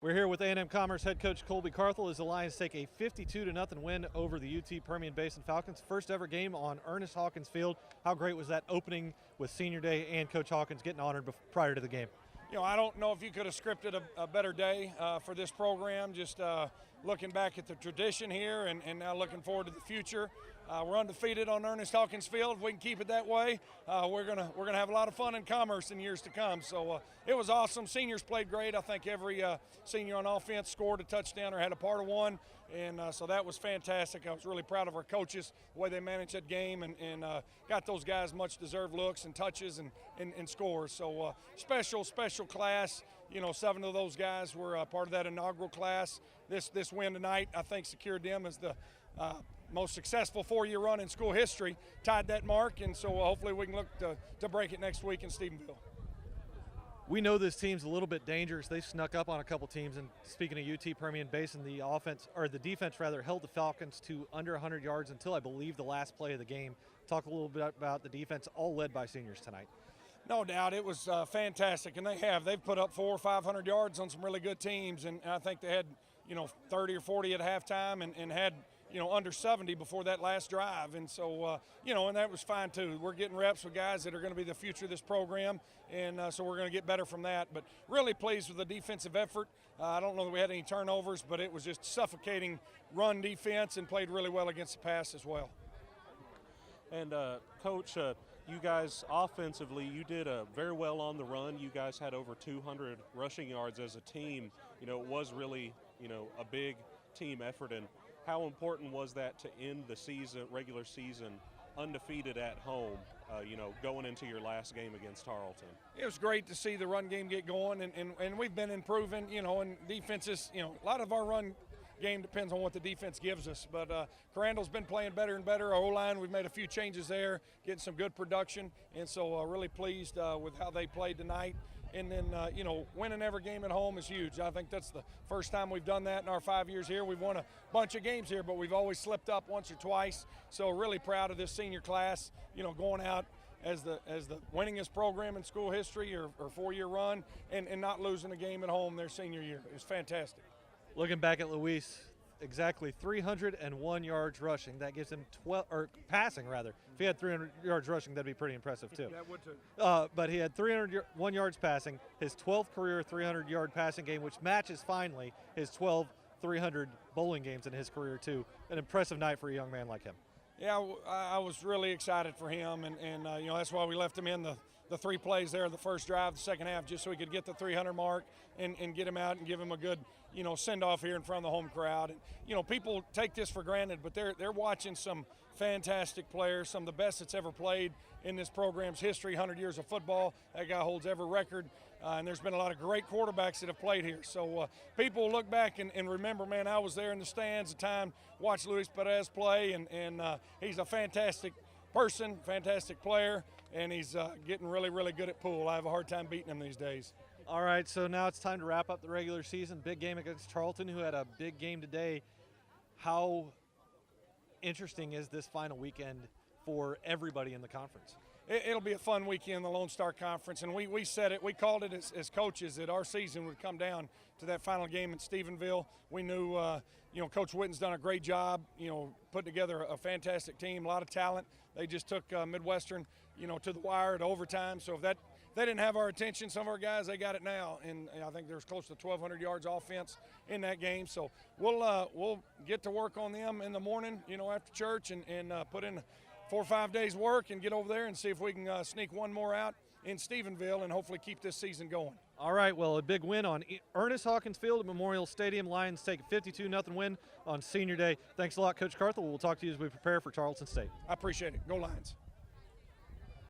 We're here with A&M Commerce head coach Colby Carthel as the Lions take a 52-0 win over the UT Permian Basin Falcons. First ever game on Ernest Hawkins Field. How great was that opening with Senior Day and Coach Hawkins getting honored prior to the game? You know, I don't know if you could have scripted a better day for this program. Just looking back at the tradition here and now looking forward to the future. We're undefeated on Ernest Hawkins Field. If we can keep it that way, we're gonna have a lot of fun in Commerce in years to come. So it was awesome. Seniors played great. I think every senior on offense scored a touchdown or had a part of one, and so that was fantastic. I was really proud of our coaches, the way they managed that game, and got those guys much-deserved looks and touches and scores. So special class. You know, 7 of those guys were part of that inaugural class. This win tonight, I think, secured them as the most successful 4-year run in school history, tied that mark, and so hopefully we can look to break it next week in Stephenville. We know this team's a little bit dangerous. They snuck up on a couple teams, and speaking of UT Permian Basin, the defense held the Falcons to under 100 yards until I believe the last play of the game. Talk a little bit about the defense, all led by seniors tonight. No doubt, it was fantastic, and they've put up 400 or 500 yards on some really good teams, and I think they had 30 or 40 at halftime and had under 70 before that last drive, and so and that was fine too. We're getting reps with guys that are going to be the future of this program, and so we're going to get better from that. But really pleased with the defensive effort. I don't know that we had any turnovers, but it was just suffocating run defense and played really well against the pass as well. And Coach, you guys offensively, you did very well on the run. You guys had over 200 rushing yards as a team. It was really a big team effort. And how important was that to end the regular season, undefeated at home, going into your last game against Tarleton? It was great to see the run game get going, and we've been improving, and defenses, a lot of our run game depends on what the defense gives us. But Crandall's been playing better and better. Our O-line, we've made a few changes there, getting some good production, and so really pleased with how they played tonight. And then, winning every game at home is huge. I think that's the first time we've done that in our 5 years here. We've won a bunch of games here, but we've always slipped up once or twice. So really proud of this senior class, going out as the winningest program in school history or 4-year run and not losing a game at home their senior year. It was fantastic. Looking back at Luis, exactly 301 yards rushing. That gives him passing rather. If he had 300 yards rushing, that'd be pretty impressive too. That would too. But he had 301 yards passing, his 12th career 300-yard passing game, which matches finally his 12 300 bowling games in his career too. An impressive night for a young man like him. Yeah, I was really excited for him, and that's why we left him in the 3 plays there, the first drive, the second half, just so we could get the 300 mark and get him out and give him a good, send-off here in front of the home crowd. And, people take this for granted, but they're watching some fantastic players, some of the best that's ever played in this program's history, 100 years of football. That guy holds every record, and there's been a lot of great quarterbacks that have played here. So people look back and remember, man, I was there in the stands at the time, watched Luis Perez play, and he's a fantastic person, fantastic player, and he's getting really, really good at pool. I have a hard time beating him these days. All right, so now it's time to wrap up the regular season. Big game against Tarleton, who had a big game today. How interesting is this final weekend for everybody in the conference? It'll be a fun weekend, the Lone Star Conference, and we said it. We called it as coaches that our season would come down to that final game in Stephenville. We knew, Coach Witten's done a great job, putting together a fantastic team, a lot of talent. They just took Midwestern, to the wire to overtime. So if they didn't have our attention, some of our guys, they got it now, and I think there's close to 1,200 yards offense in that game. So we'll get to work on them in the morning, after church, and put in 4 or 5 days work and get over there and see if we can sneak one more out in Stephenville and hopefully keep this season going. All right, well, a big win on Ernest Hawkins Field at Memorial Stadium. Lions take a 52-0 win on Senior Day. Thanks a lot, Coach Carthel. We'll talk to you as we prepare for Tarleton State. I appreciate it. Go Lions.